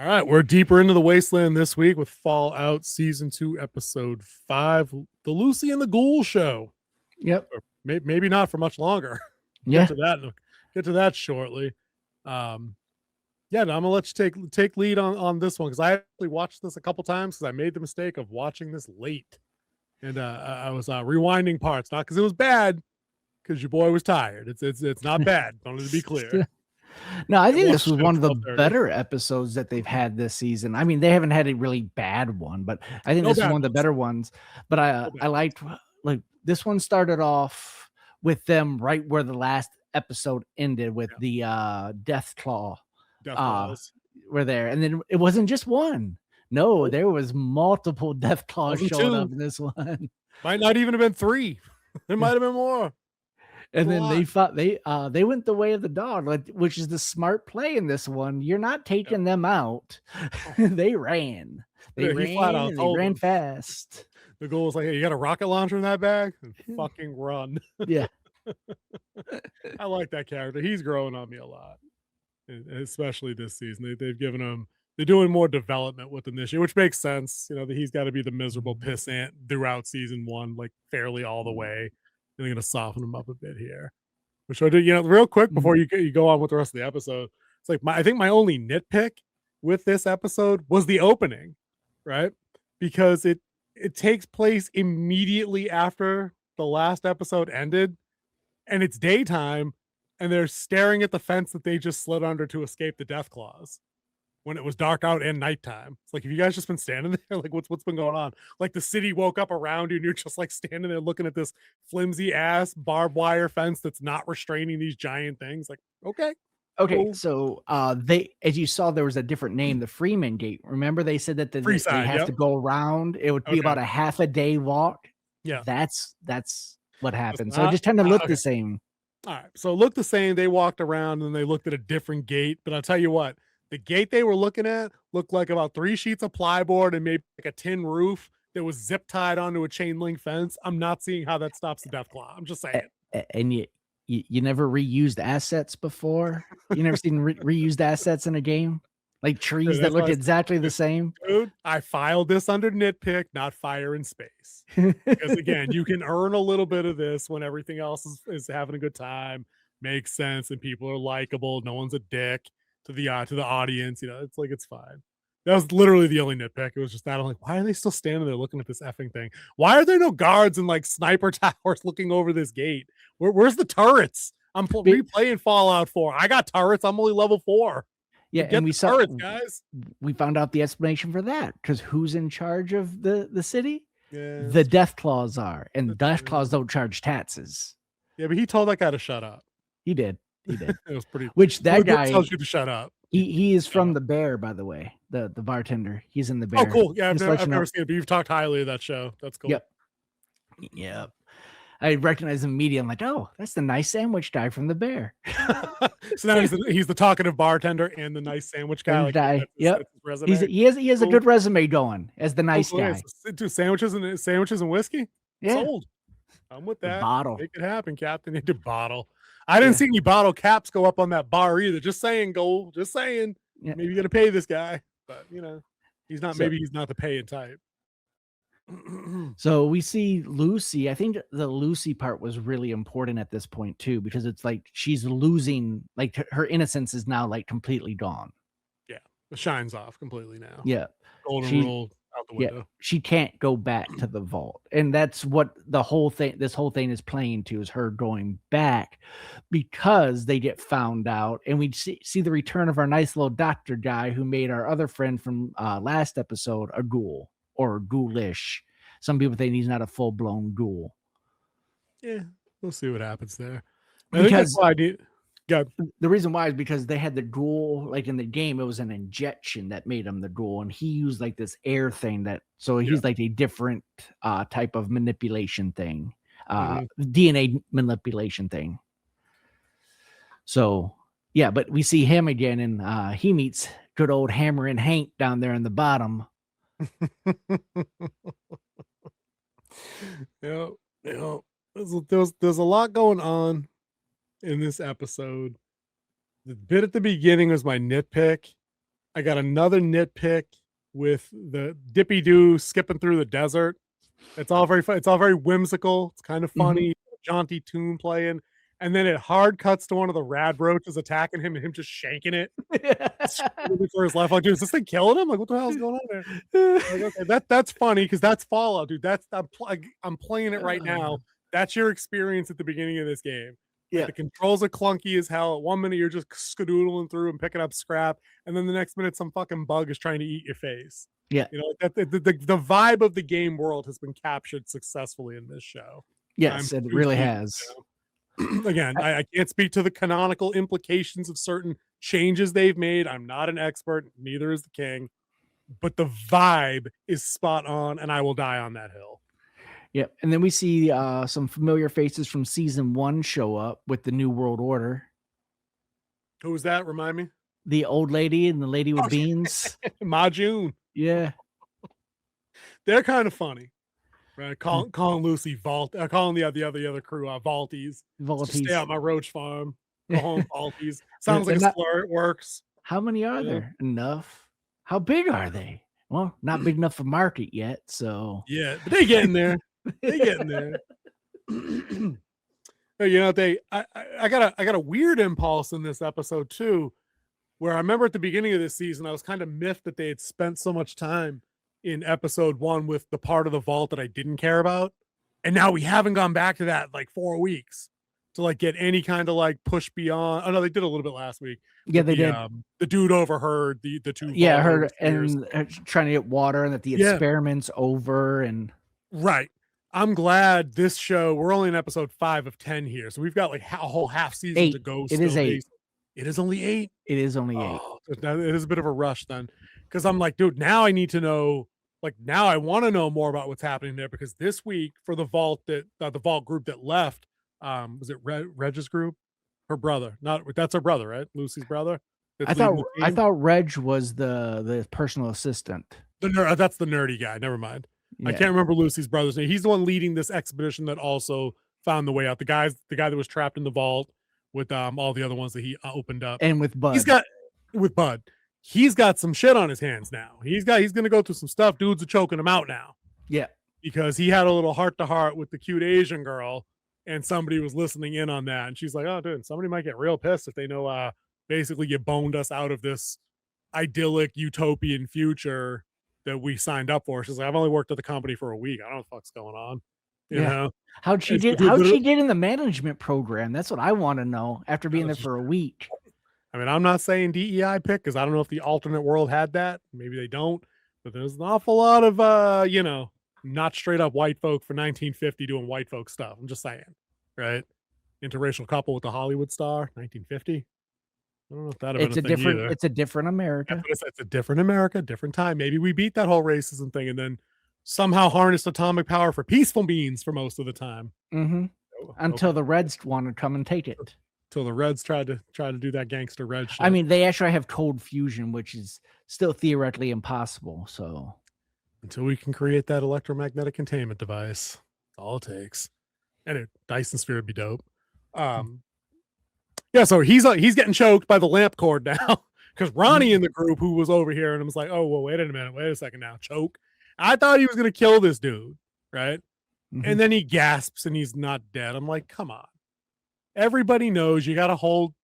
All right, we're deeper into the wasteland this week with Fallout Season 2, Episode 5, The Lucy and the Ghoul Show. Yep. Or maybe not for much longer. Yeah. Get to that shortly. Yeah, I'm gonna let you take lead on this one because I actually watched this a couple times because I made the mistake of watching this late, and I was rewinding parts, not because it was bad, because your boy was tired. It's not bad. Wanted to be clear. No, I think this was one of the better episodes that they've had this season. I mean, they haven't had a really bad one, but I think this is one of the better ones. But I liked, like, this one started off with them right where the last episode ended with the Deathclaw. Deathclaws were there, and then it wasn't just one. No, there was multiple Deathclaws showing up in this one. Might not even have been 3. There might have been more. And then they fought. They went the way of the dog, which is the smart play in this one. You're not taking them out. They ran. They ran fast. The goal was like, hey, you got a rocket launcher in that bag? And fucking run. Yeah. I like that character. He's growing on me a lot, especially this season. They've given him. They're doing more development with him this year, which makes sense. You know, that he's got to be the miserable pissant throughout season 1, like fairly all the way. And they're going to soften him up a bit here. Which I do, real quick before you go on with the rest of the episode. It's like I think my only nitpick with this episode was the opening, right? Because it takes place immediately after the last episode ended, and it's daytime, and they're staring at the fence that they just slid under to escape the Deathclaws when it was dark out and nighttime. It's like, have you guys just been standing there? Like, what's been going on? Like, the city woke up around you and you're just like standing there looking at this flimsy ass barbed wire fence that's not restraining these giant things. Like, okay. Cool. So as you saw, there was a different name, the Freedman Gate. Remember they said that they have to go around. It would be about a half a day walk. Yeah. That's what happened. So it just tend to look the same. All right. So it looked the same. They walked around and they looked at a different gate, but I'll tell you what, the gate they were looking at looked like about 3 sheets of plyboard and maybe like a tin roof that was zip tied onto a chain link fence. I'm not seeing how that stops the Deathclaw. I'm just saying. And you never reused assets before? You never seen reused assets in a game? Like trees that look exactly the same? Dude, I filed this under nitpick, not fire in space. Because again, you can earn a little bit of this when everything else is having a good time, makes sense, and people are likable. No one's a dick to the audience. It's like, it's fine. That was literally the only nitpick. It was just that I'm like, why are they still standing there looking at this effing thing? Why are there no guards and like sniper towers looking over this gate? Where's the turrets? I'm replaying Fallout 4. I got turrets. I'm only level 4. Yeah, and we saw turrets, guys. We found out the explanation for that because who's in charge of the city? Yeah, the Deathclaws are, and the Deathclaws don't charge taxes. Yeah, but he told that guy to shut up. He did. It was pretty. Which that guy tells you to shut up. He is from The Bear, by the way. The bartender. He's in The Bear. Oh, cool. Yeah, I've never seen it, but you've talked highly of that show. That's cool. Yep. I recognize him immediately. I'm like, oh, that's the nice sandwich guy from The Bear. So now he's the talkative bartender and the nice sandwich guy. Yep. He has a good resume going as the nice guy. Do sandwiches and whiskey. Yeah. Sold. I'm with that. Bottle. Make it happen, Captain. Into bottle. I didn't see any bottle caps go up on that bar either. Just saying, Ghoul. Just saying. Yeah. Maybe you got to pay this guy, but he's not. Maybe he's not the paying type. So we see Lucy. I think the Lucy part was really important at this point too, because it's like she's losing, like her innocence is now like completely gone. Yeah, the shine's off completely now. Yeah, golden rule out the window. Yeah, she can't go back to the vault, and that's what this whole thing is playing to, is her going back because they get found out, and we see the return of our nice little doctor guy who made our other friend from last episode a ghoul. Or ghoulish. Some people think he's not a full-blown ghoul. Yeah, we'll see what happens there. Because the reason why is because they had the ghoul, like in the game, it was an injection that made him the ghoul, and he used like this air thing he's like a different type of manipulation thing, DNA manipulation thing. So yeah, but we see him again, and he meets good old Hammer and Hank down there in the bottom. There's a lot going on in this episode. The bit at the beginning was my nitpick, I got another nitpick with the Dippy Doo skipping through the desert. It's all very fun. It's all very whimsical. It's kind of funny, jaunty tune playing, and then it hard cuts to one of the rad roaches attacking him and him just shanking it for his life. Like, dude, is this thing killing him? Like, what the hell's going on there? Like, okay, that's funny because that's Fallout, dude. I'm playing it right now. That's your experience at the beginning of this game. Like, the controls are clunky as hell. 1 minute you're just skadoodling through and picking up scrap, and then the next minute some fucking bug is trying to eat your face. Yeah. You know, the vibe of the game world has been captured successfully in this show. Yes, it really has. Again, I can't speak to the canonical implications of certain changes they've made. I'm not an expert, neither is the king, but the vibe is spot on, and I will die on that hill. Yep. And then we see some familiar faces from season 1 show up with the New World Order. Who was that? Remind me. The old lady and the lady with beans. Majun. Yeah. They're kind of funny. Right? Calling Lucy Vault, calling the other crew Vaulties. Vaulties. Stay out my roach farm. Go home, Vaulties. Sounds like a slur. It works. How many are there? Enough. How big are they? Well, not big enough for market yet. So yeah, but they getting there. They getting there. You know, I got a weird impulse in this episode too, where I remember at the beginning of this season I was kind of miffed that they had spent so much time in episode 1 with the part of the vault that I didn't care about, and now we haven't gone back to that like 4 weeks to like get any kind of like push beyond. Oh no, they did a little bit last week. Yeah, they did. The dude overheard the two. Yeah, heard and trying to get water, and that the experiment's over. And right, I'm glad this show. We're only in episode 5 of 10 here, so we've got like a whole half season to go. It is 8. It is only 8. It is only 8. It is a bit of a rush then, because I'm like, dude, now I need to know. Like, now I want to know more about what's happening there, because this week for the vault that the vault group that left, was it Reg's group? Her brother, that's her brother, right? Lucy's brother. I thought Reg was the personal assistant. That's the nerdy guy. Never mind. Yeah. I can't remember Lucy's brother's name. He's the one leading this expedition that also found the way out. The guy that was trapped in the vault with all the other ones that he opened up, and with Bud. He's got some shit on his hands now. He's gonna go through some stuff. Dudes are choking him out now. Yeah, because he had a little heart to heart with the cute Asian girl, and somebody was listening in on that, and she's like, "Oh, dude, somebody might get real pissed if they know basically you boned us out of this idyllic utopian future that we signed up for." She's like, "I've only worked at the company for a week. I don't know what the fuck's going on." You know? How'd she did in the management program? That's what I want to know after being there for a week. I mean, I'm not saying DEI pick, because I don't know if the alternate world had that. Maybe they don't. But there's an awful lot of, not straight up white folk for 1950 doing white folk stuff. I'm just saying, right? Interracial couple with a Hollywood star, 1950. I don't know if that'd have been a thing either. It's a different America. It's a different America, different time. Maybe we beat that whole racism thing and then somehow harnessed atomic power for peaceful means for most of the time. Until the Reds want to come and take it. Till the Reds tried to do that gangster red shit. I mean, they actually have cold fusion, which is still theoretically impossible. So until we can create that electromagnetic containment device, that's all it takes. And a Dyson sphere would be dope. Yeah, so he's getting choked by the lamp cord now, because Ronnie in the group, who was over here, and was like, "Oh, well, wait a second now, choke." I thought he was gonna kill this dude, right? And then he gasps and he's not dead. I'm like, come on. Everybody knows you gotta hold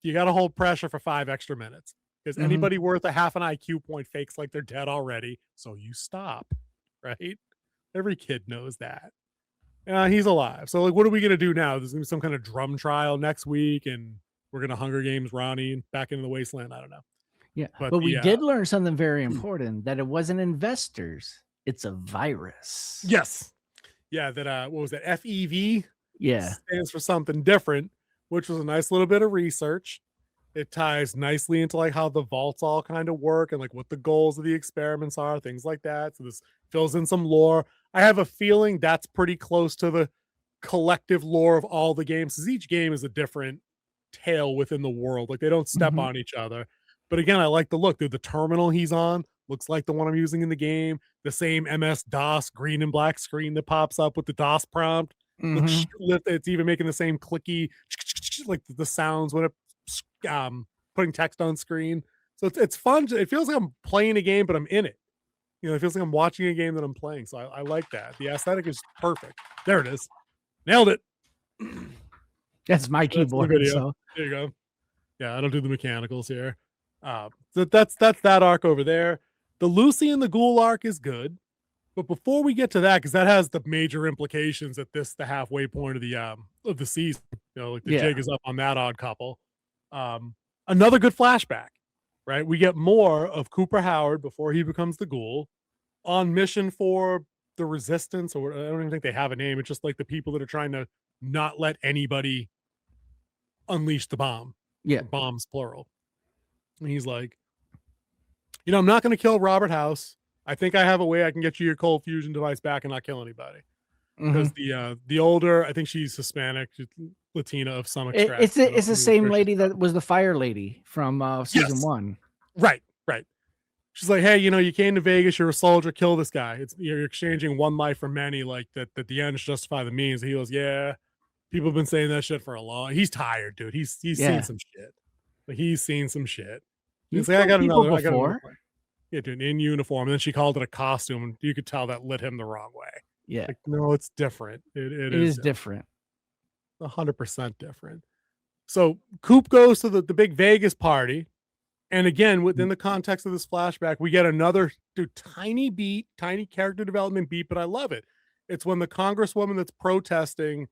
pressure for 5 extra minutes, because anybody worth a half an IQ point fakes like they're dead already. So you stop, right? Every kid knows that. He's alive. So like, what are we gonna do now? There's gonna be some kind of drum trial next week, and we're gonna Hunger Games Ronnie back into the wasteland. I don't know. Yeah, but we did learn something very important, that it wasn't investors. It's a virus. Yes. Yeah, that what was that? FEV? Yeah. Stands for something different, which was a nice little bit of research. It ties nicely into like how the vaults all kind of work and like what the goals of the experiments are, things like that. So this fills in some lore. I have a feeling that's pretty close to the collective lore of all the games, because each game is a different tale within the world. Like, they don't step on each other. But again, I like the look. Dude, the terminal he's on looks like the one I'm using in the game. The same MS-DOS green and black screen that pops up with the DOS prompt. It's even making the same clicky, like the sounds when it's putting text on screen. So it's fun. It feels like I'm playing a game, but I'm in it. It feels like I'm watching a game that I'm playing. So I like that. The aesthetic is perfect. There it is. Nailed it. That's my That's the keyboard. video. So There you go. Yeah, I don't do the mechanicals here. So that's that arc over there. The Lucy and the Ghoul arc is good. But before we get to that, because that has the major implications at the halfway point of the season, like the jig is up on that odd couple. Another good flashback, right? We get more of Cooper Howard before he becomes the Ghoul on mission for the Resistance, or I don't even think they have a name. It's just like the people that are trying to not let anybody unleash the bomb. Yeah, bombs plural. And he's like, I'm not going to kill Robert House. I think I have a way I can get you your cold fusion device back and not kill anybody. Because the older, I think she's Hispanic, she's Latina of some extract. It's the same lady that was the fire lady from season 1. Right. She's like, hey, you came to Vegas, you're a soldier, kill this guy. You're exchanging one life for many, like that the ends justify the means. And he goes, yeah, people have been saying that shit for a long. He's tired, dude. He's seen some shit. Like he's seen some shit. He's like, I got another one. Yeah, dude, in uniform. And then she called it a costume, and you could tell that lit him the wrong way. Yeah. Like, no, it's different. It is different. 100% different. So Coop goes to the big Vegas party. And again, within the context of this flashback, we get another tiny character development beat, but I love it. It's when the congresswoman that's protesting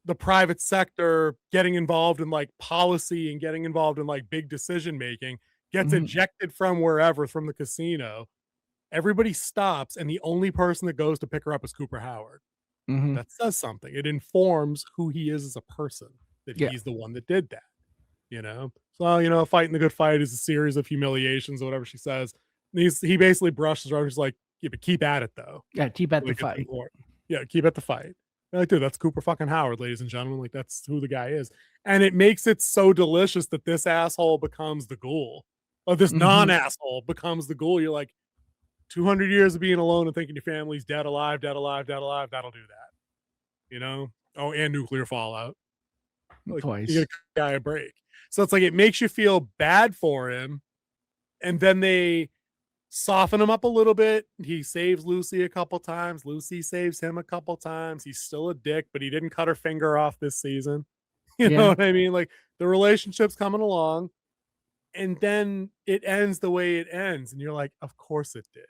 the private sector getting involved in like policy and getting involved in like big decision making gets ejected from wherever, from the casino. Everybody stops, and the only person that goes to pick her up is Cooper Howard. That says something. It informs who he is as a person, that he's the one that did that. So fighting the good fight is a series of humiliations or whatever she says. And he basically brushes her. He's like, yeah, but keep at it though. Yeah, keep at the fight. Yeah, keep at the fight. Like, dude, that's Cooper fucking Howard, ladies and gentlemen. Like, that's who the guy is. And it makes it so delicious that this asshole becomes the Ghoul. Or this non-asshole becomes the Ghoul. You're like, 200 years of being alone and thinking your family's dead, alive, that'll do that. Oh, and nuclear fallout. Like, Twice. You get a guy a break. So it's like, it makes you feel bad for him. And then they soften him up a little bit. He saves Lucy a couple times. Lucy saves him a couple times. He's still a dick, but he didn't cut her finger off this season. You know what I mean? Like, the relationship's coming along, and then it ends the way it ends. And you're like, of course it did.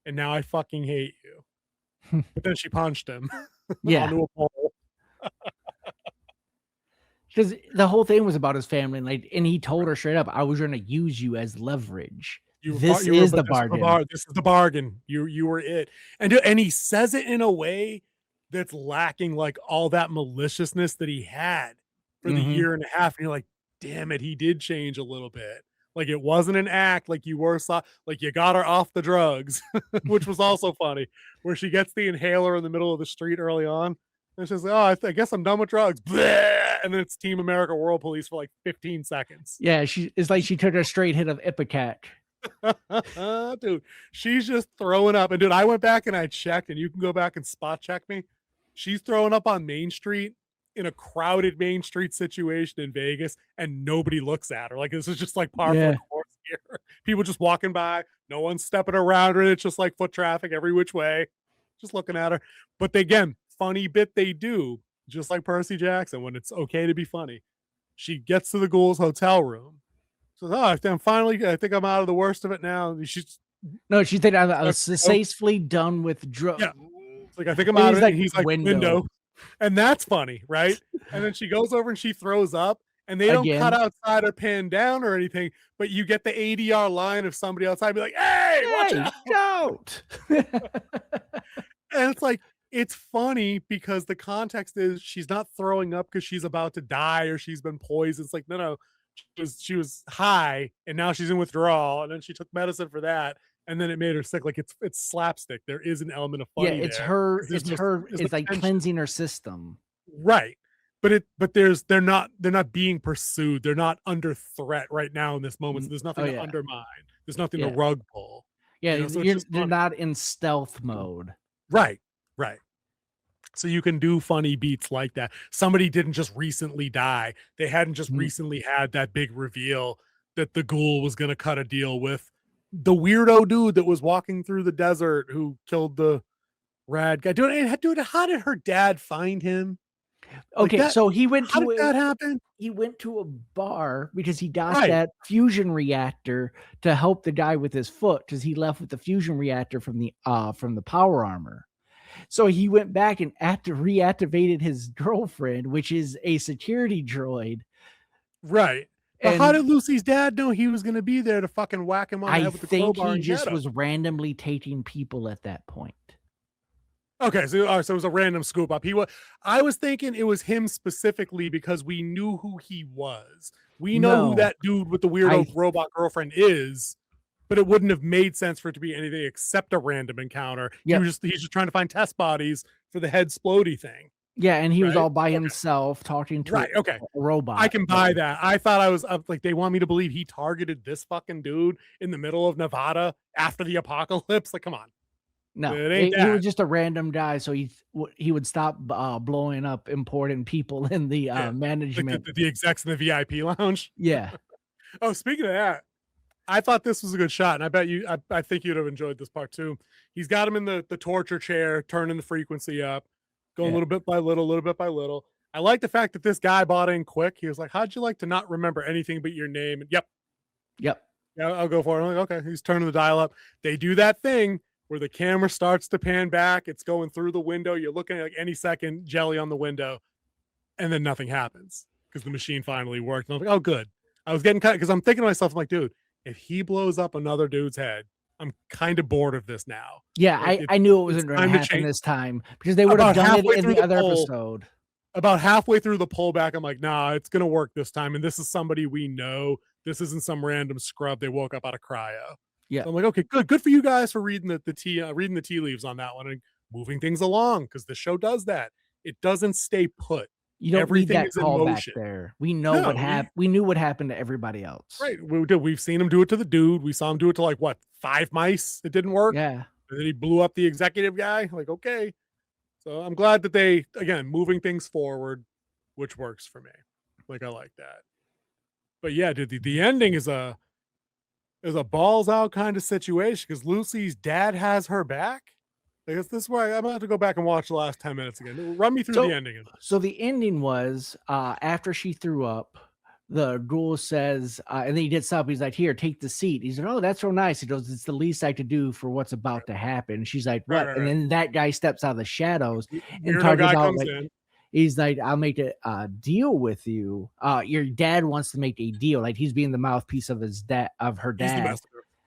And now I fucking hate you. But then she punched him. Onto a pole. Because the whole thing was about his family, and he told her straight up, I was going to use you as leverage. This is the bargain. This is the bargain. You were it. And he says it in a way that's lacking like all that maliciousness that he had for the year and a half. And you're like, damn it, he did change a little bit. Like, it wasn't an act like you were, like you got her off the drugs, which was also funny, where she gets the inhaler in the middle of the street early on. And she's like, oh, I guess I'm done with drugs. And then it's Team America World Police for like 15 seconds. Yeah, it's like she took a straight hit of Ipecac. Dude, she's just throwing up. And dude, I went back and I checked, and you can go back and spot check me. She's throwing up on Main Street in a crowded Main Street situation in Vegas, and nobody looks at her. Like, this is just like par for the course here. People just walking by, no one's stepping around her. It's just like foot traffic every which way, just looking at her. But again, funny bit they do, just like Percy Jackson, when it's okay to be funny. She gets to the Ghoul's hotel room. So, I think I'm out of the worst of it now. She said, I was successfully done with drugs. Yeah. It's like, I think I'm out of it. And he's like, window. And that's funny, right? And then she goes over and she throws up, and they don't cut outside or pan down or anything, but you get the ADR line of somebody outside be like, hey, watch out. Don't. And it's like, it's funny because the context is she's not throwing up because she's about to die or she's been poisoned. It's like, no, she was high, and now she's in withdrawal, and then she took medicine for that, and then it made her sick. Like, it's slapstick. There is an element of funny. Yeah, it's like cleansing her system. Right. But they're not being pursued. They're not under threat right now in this moment. So there's nothing to undermine. There's nothing to rug pull. Yeah, they're not in stealth mode. Right. So you can do funny beats like that. Somebody didn't just recently die. They hadn't just recently had that big reveal that the ghoul was going to cut a deal with the weirdo dude that was walking through the desert who killed the rad guy. Dude, how did her dad find him? Like Okay, that, so how did that happen? he went to a bar because he got Right. that fusion reactor to help the guy with his foot, because he left with the fusion reactor from the power armor. So he went back and reactivated his girlfriend, which is a security droid. Right. But how And did Lucy's dad know he was going to be there to fucking whack him on the I head with the think crowbar he and get just him? was randomly taking people at that point. Okay, so it was a random scoop up. I was thinking it was him specifically because we knew who he was. We know who No, that dude with the weirdo robot girlfriend is, but it wouldn't have made sense for it to be anything except a random encounter. Yep. He's just trying to find test bodies for the head splody thing. Yeah, and he was Right? all by himself talking to Right. Okay. a robot. I can buy that. I thought I was like, they want me to believe he targeted this fucking dude in the middle of Nevada after the apocalypse. Like, come on. No, It ain't he that. was just a random guy, so he would stop blowing up important people in the management. Like the execs in the VIP lounge. Yeah. Oh, speaking of that, I thought this was a good shot, and I bet I think you'd have enjoyed this part too. He's got him in the torture chair, turning the frequency up, going little bit by little, little bit by little. I like the fact that this guy bought in quick. He was like, "How'd you like to not remember anything but your name?" And, yep. Yeah, I'll go for it. I'm like, okay, he's turning the dial up. They do that thing where the camera starts to pan back. It's going through the window. You're looking at like any second, jelly on the window, and then nothing happens because the machine finally worked. And I was like, oh, good. I was getting cut because I'm thinking to myself, I'm like, dude, if he blows up another dude's head, I'm kind of bored of this now. Yeah, Like, I knew it wasn't going to happen this time because they would have done it in the other episode. About halfway through the pullback, I'm like, nah, it's going to work this time. And this is somebody we know. This isn't some random scrub they woke up out of cryo. Yeah. So I'm like, okay, good for you guys for reading the tea leaves on that one and moving things along, because the show does that. It doesn't stay put. You don't Everything need that callback there. We know what happened. We knew what happened to everybody else. Right. We've seen him do it to the dude. We saw him do it to like what, 5 mice? It didn't work. Yeah. And then he blew up the executive guy. Like, okay. So I'm glad that they, again, moving things forward, which works for me. Like, I like that. But yeah, dude, the ending is a balls out kind of situation because Lucy's dad has her back. I guess this is why I'm gonna have to go back and watch the last 10 minutes again. Run me through the ending. So the ending was after she threw up, the ghoul says, and then he did something. He's like, here, take the seat. He's like, oh, that's so nice. He goes, it's the least I could do for what's about to happen. She's like, what? And then that guy steps out of the shadows and talks about like, he's like, I'll make a deal with you. Your dad wants to make a deal. Like he's being the mouthpiece of her dad.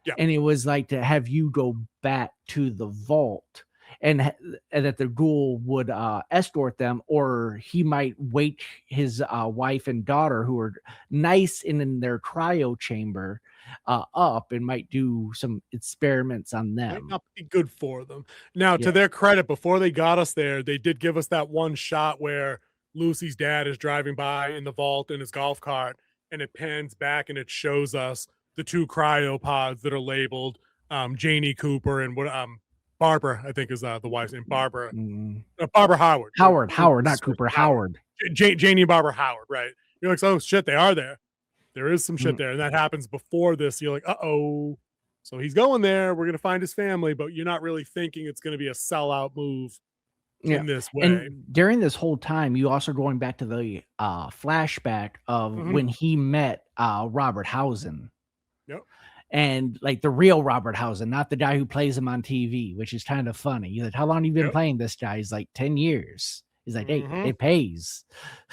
Yeah. And it was like to have you go back to the vault and that the ghoul would escort them, or he might wake his wife and daughter, who are nice in their cryo chamber, up and might do some experiments on them. Might not be good for them. Now, to their credit, before they got us there, they did give us that one shot where Lucy's dad is driving by in the vault in his golf cart, and it pans back and it shows us the 2 cryopods that are labeled Janie Cooper and Barbara, I think is the wife's name. Barbara. Barbara Howard. Howard, not Cooper. Howard. Janie and Barbara Howard, right? You're like, oh shit, they are there. There is some shit there, and that happens before this. You're like, uh-oh. So he's going there. We're gonna find his family, but you're not really thinking it's gonna be a sellout move in this way. And during this whole time, you also going back to the flashback of when he met Robert Housen. Yep. And like the real Robert Housen, not the guy who plays him on TV, which is kind of funny. You're like, how long have you been playing this guy? He's like 10 years. He's like, hey, it pays.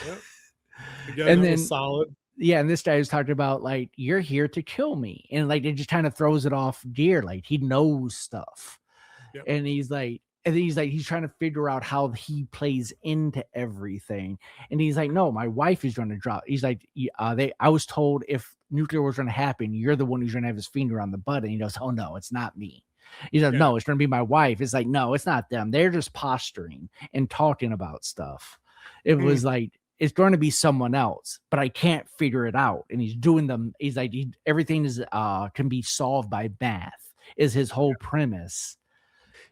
Yep. Again, and then solid. Yeah, and this guy is talking about like, you're here to kill me. And like it just kind of throws it off gear. Like he knows stuff. Yep. And he's trying to figure out how he plays into everything. And he's like, no, my wife is going to drop. He's like, I was told if nuclear was going to happen, you're the one who's going to have his finger on the button. He goes, oh no, it's not me. He's like, no, it's going to be my wife. It's like, no, it's not them. They're just posturing and talking about stuff. It was like, it's going to be someone else, but I can't figure it out. And he's doing them. He's like, everything is can be solved by math is his whole premise.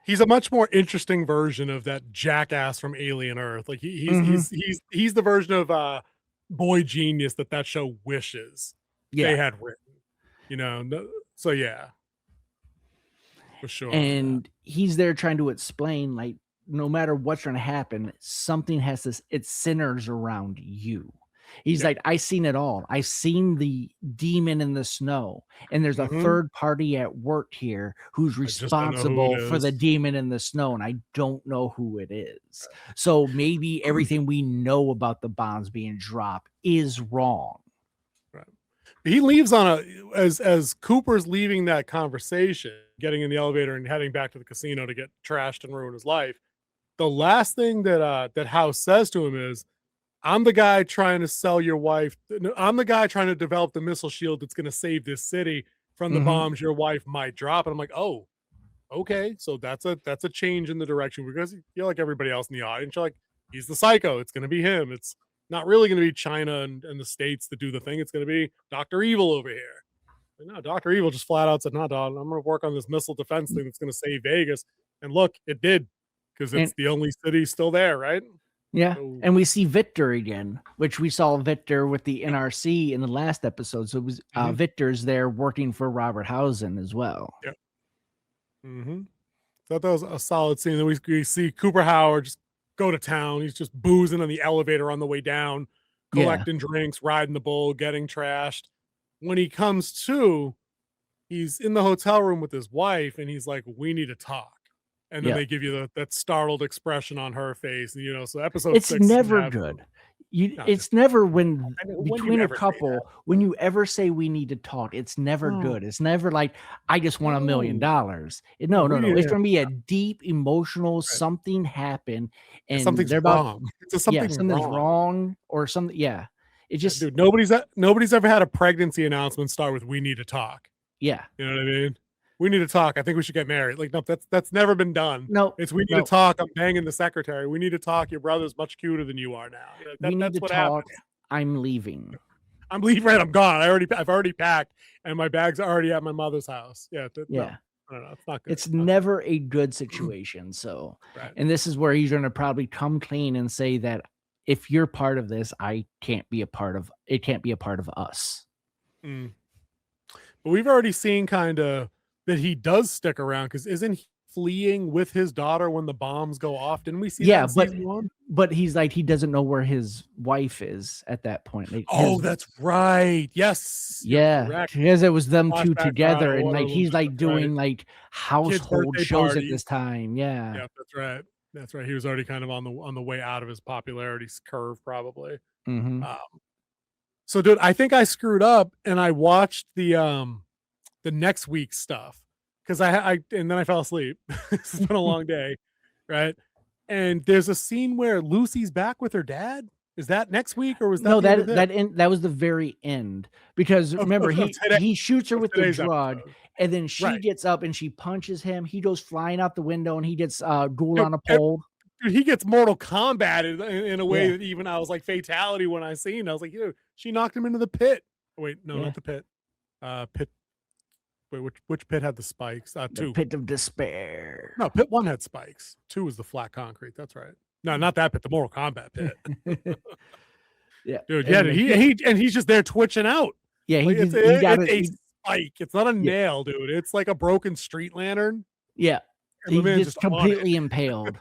He's a much more interesting version of that jackass from Alien Earth. Like he's the version of boy genius that show wishes they had written. You know, so yeah, for sure. And he's there trying to explain, like, no matter what's going to happen, something has to, it centers around you. He's Yeah. like, I seen it all. I seen the demon in the snow, and there's a third party at work here who's I just don't know who responsible it for the is. demon in the snow, and I don't know who it is. So maybe everything we know about the bombs being dropped is wrong. Right. He leaves on a as Cooper's leaving that conversation, getting in the elevator and heading back to the casino to get trashed and ruin his life. The last thing that that House says to him is, I'm the guy trying to sell your wife. I'm the guy trying to develop the missile shield that's going to save this city from the bombs your wife might drop. And I'm like, oh, okay. So that's a change in the direction, because you're like everybody else in the audience. You're like, he's the psycho. It's going to be him. It's not really going to be China and the States that do the thing. It's going to be Dr. Evil over here. Like, no, Dr. Evil just flat out said, no, dog, I'm going to work on this missile defense thing that's going to save Vegas. And look, it did, because it's the only city still there, right? Yeah. So, And we see Victor again, which we saw Victor with the NRC in the last episode. So it was Victor's there working for Robert Housen as well. Yeah. Thought that was a solid scene. Then we see Cooper Howard just go to town. He's just boozing on the elevator on the way down, collecting drinks, riding the bull, getting trashed. When he comes to, he's in the hotel room with his wife, and he's like, we need to talk. And then they give you that startled expression on her face. You know, so episode it's 6 never good. It's never when between a couple, when you ever say we need to talk, it's never good. It's never like, I just want $1 million. No. It's going to be a deep emotional something happened, and something's wrong. Something's wrong or something. Yeah. It just, dude, nobody's ever had a pregnancy announcement start with "we need to talk." Yeah. You know what I mean? We need to talk. I think we should get married. Like, no, that's never been done. No, it's we need to talk. I'm banging the secretary. We need to talk. Your brother's much cuter than you are now. That's what happens. I'm leaving. I'm leaving. Right. I'm gone. I've already packed, and my bag's already at my mother's house. Yeah. Yeah. No, it's not good. It's never a good situation. So, and this is where he's going to probably come clean and say that if you're part of this, I can't be a part of it. Can't be a part of us. But we've already seen kind of that he does stick around, because isn't he fleeing with his daughter when the bombs go off? Didn't we see that in season 1? But he's like, he doesn't know where his wife is at that point. Like, that's right. Yes. Yeah. Because it was them two together, and like he's like doing like household shows at this time. Yeah. Yeah, that's right. That's right. He was already kind of on the way out of his popularity curve, probably. So, dude, I think I screwed up, and I watched the next week's stuff, because I and then I fell asleep. It's been a long day, right? And there's a scene where Lucy's back with her dad. Is that next week, or was that that was the very end? Because remember, he shoots her with the drug, and then she gets up and she punches him. He goes flying out the window, and he gets Ghoul on a pole. Dude, he gets Mortal Kombat in a way that even I was like fatality when I seen. I was like, dude, she knocked him into the pit. Wait, no, not the pit. Pit. Wait, which pit had the spikes? The 2. Pit of Despair. No, pit 1 had spikes. 2 was the flat concrete. That's right. No, not that pit. The Mortal Kombat pit. Yeah, dude. Yeah, he's just there twitching out. Yeah, like, it's a spike. It's not a nail, dude. It's like a broken street lantern. Yeah, he's just completely impaled.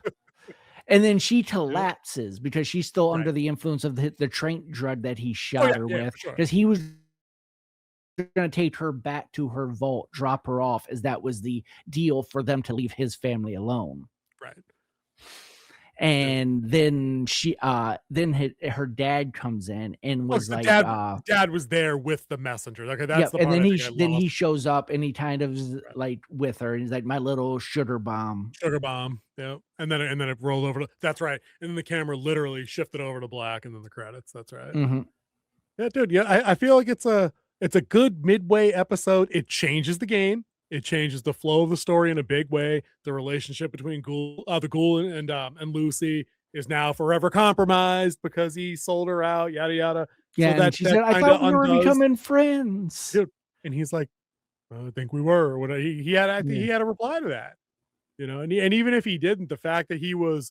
And then she collapses because she's still under the influence of the train drug that he shot her with, because he was going to take her back to her vault, drop her off, as that was the deal for them to leave his family alone. Right. And then her dad comes in and was like, dad was there with the messenger. Okay, that's the part. And then he shows up, and he kind of is like with her, and he's like, my little sugar bomb. Yeah. And then it rolled over. That's right. And then the camera literally shifted over to black, and then the credits. That's right. Yeah, dude. Yeah, I feel like it's a good midway episode. It changes the game. It changes the flow of the story in a big way. The relationship between the Ghoul and Lucy is now forever compromised because he sold her out. Yada yada. Yeah, so she said, "I thought we were becoming friends." Dude. And he's like, "I think we were." Or whatever. He had a reply to that. You know, and even if he didn't, the fact that he was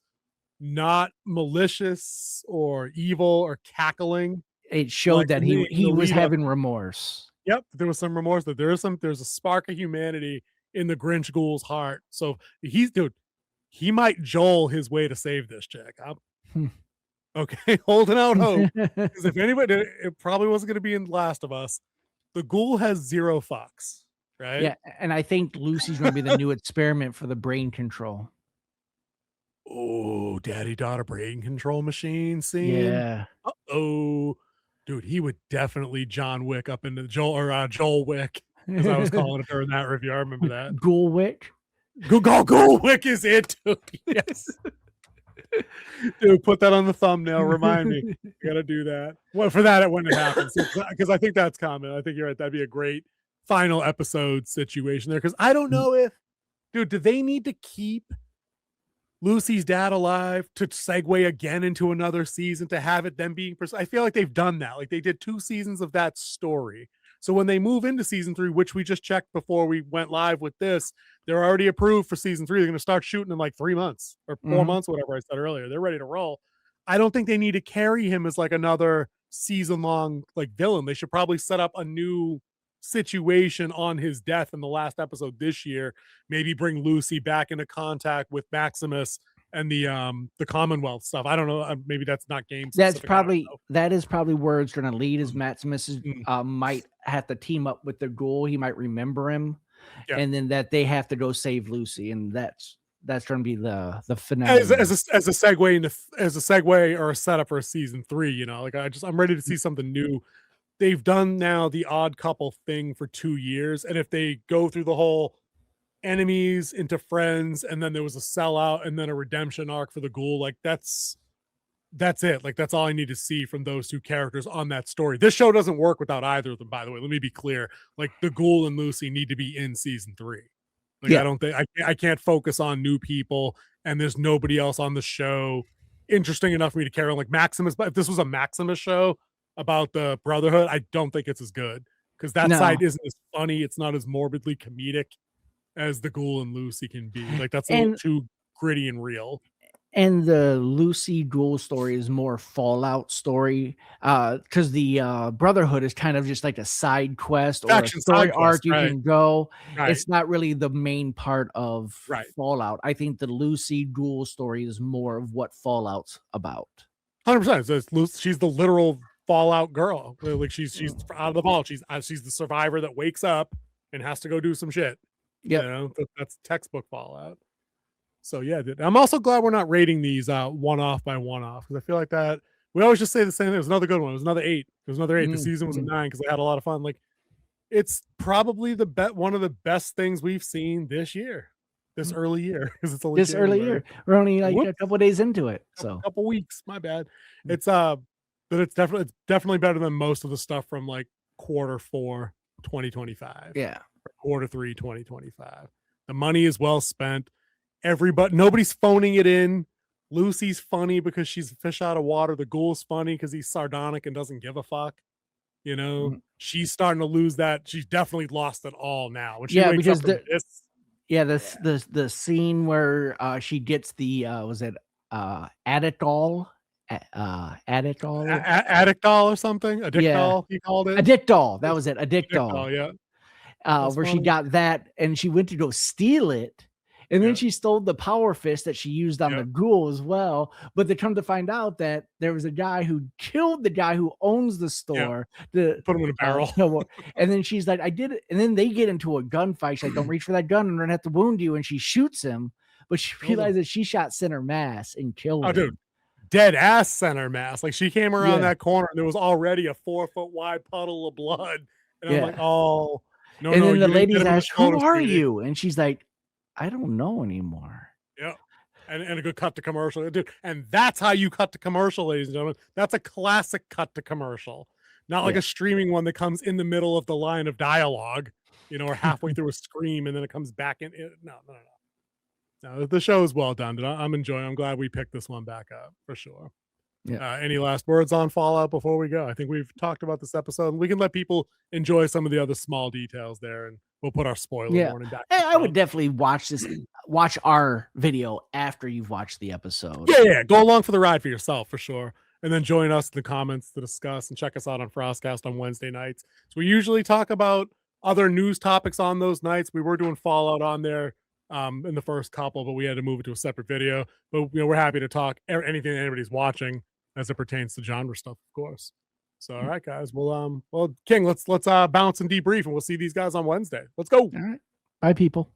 not malicious or evil or cackling, it showed that he was having remorse. Yep, there was some remorse. That there's a spark of humanity in the Grinch Ghoul's heart. So dude, he might Joel his way to save this chick. Hmm. Okay, holding out hope. Because if anybody, it probably wasn't going to be in Last of Us. The Ghoul has 0 fucks, right? Yeah, and I think Lucy's going to be the new experiment for the brain control. Oh, daddy daughter brain control machine scene. Yeah. Oh, dude, he would definitely John Wick up into Joel Wick, as I was calling it during that review. I remember that. Ghoulwick. Google Wick is it, dude. Yes. Dude, put that on the thumbnail. Remind me. You gotta do that. Well, for that, when it happens, because I think that's common. I think you're right. That'd be a great final episode situation there. Because I don't know if, dude, do they need to keep Lucy's dad alive to segue again into another season to have it then being? I feel like they've done that. Like they did 2 seasons of that story. So when they move into season 3, which we just checked before we went live with this, they're already approved for season 3. They're going to start shooting in like 3 months or 4 months, whatever I said earlier. They're ready to roll. I don't think they need to carry him as like another season long like villain. They should probably set up a new situation on his death in the last episode this year. Maybe bring Lucy back into contact with Maximus and the Commonwealth stuff. I don't know. Maybe that's not game specific. That is probably where it's going to lead. Is Maximus might have to team up with the Ghoul. He might remember him, and then that they have to go save Lucy, and that's going to be the finale. As a segue or a setup for a season 3. You know, like I'm ready to see something new. They've done now the odd couple thing for 2 years, and if they go through the whole enemies into friends, and then there was a sellout and then a redemption arc for the Ghoul, like that's it. Like that's all I need to see from those 2 characters on that story. This show doesn't work without either of them, by the way. Let me be clear. Like the Ghoul and Lucy need to be in season 3. Like I don't think I can't focus on new people, and there's nobody else on the show interesting enough for me to carry on. Like Maximus, but if this was a Maximus show about the Brotherhood, I don't think it's as good, because that side isn't as funny. It's not as morbidly comedic as the Ghoul and Lucy can be. Like that's a little too gritty and real. And the Lucy Ghoul story is more Fallout story, because the Brotherhood is kind of just like a side quest or a story arc you can go. It's not really the main part of Fallout. I think the Lucy Ghoul story is more of what Fallout's about. 100%. So she's the literal Fallout girl. Like she's out of the vault. She's the survivor that wakes up and has to go do some shit. Yeah, you know, that's textbook Fallout. So yeah, dude. I'm also glad we're not rating these one off by one off, because I feel like that we always just say the same thing. It was another good one. It was another 8. It was another 8. The season was a 9 because I had a lot of fun. Like it's probably one of the best things we've seen this year, this early year, because it's only this early year. We're only like a couple days into it, so a couple weeks. My bad. It's but it's definitely better than most of the stuff from like quarter 4 2025. Yeah, quarter 3 2025. The money is well spent. Nobody's phoning it in. Lucy's funny because she's a fish out of water. The Ghoul's funny because he's sardonic and doesn't give a fuck. You know, she's starting to lose that. She's definitely lost it all now. When she wakes up from the scene where she gets the was it Addict-all? Addict-all or something? Addict-all, he called it? Addict-all. That was it. Addict-all. Yeah. Where she got that and she went to go steal it. And then she stole the power fist that she used on the Ghoul as well. But they come to find out that there was a guy who killed the guy who owns the store. Put him in a barrel. And then she's like, I did it. And then they get into a gunfight. She's like, don't reach for that gun and I'm gonna have to wound you. And she shoots him. But she realizes she shot center mass and killed him. Dude. Dead ass center mass. Like she came around that corner and there was already a 4-foot wide puddle of blood. And I'm like, oh, no. And then the ladies ask, who are you? And she's like, I don't know anymore. Yeah. And a good cut to commercial. Dude, and that's how you cut to commercial, ladies and gentlemen. That's a classic cut to commercial. Not like a streaming one that comes in the middle of the line of dialogue, you know, or halfway through a scream and then it comes back in. No, the show is well done. I'm enjoying. I'm glad we picked this one back up for sure. Yeah. Any last words on Fallout before we go? I think we've talked about this episode, and we can let people enjoy some of the other small details there, and we'll put our spoiler warning back. I would definitely watch our video after you've watched the episode. Yeah. Go along for the ride for yourself, for sure. and then join us in the comments to discuss, and check us out on Frostcast on Wednesday nights. So we usually talk about other news topics on those nights. We were doing Fallout on there in the first couple, but we had to move it to a separate video. But we're happy to talk anything that anybody's watching as it pertains to genre stuff, of course. So all right, guys. Well, King, let's bounce and debrief, and we'll see these guys on Wednesday. Let's go. All right. Bye, people.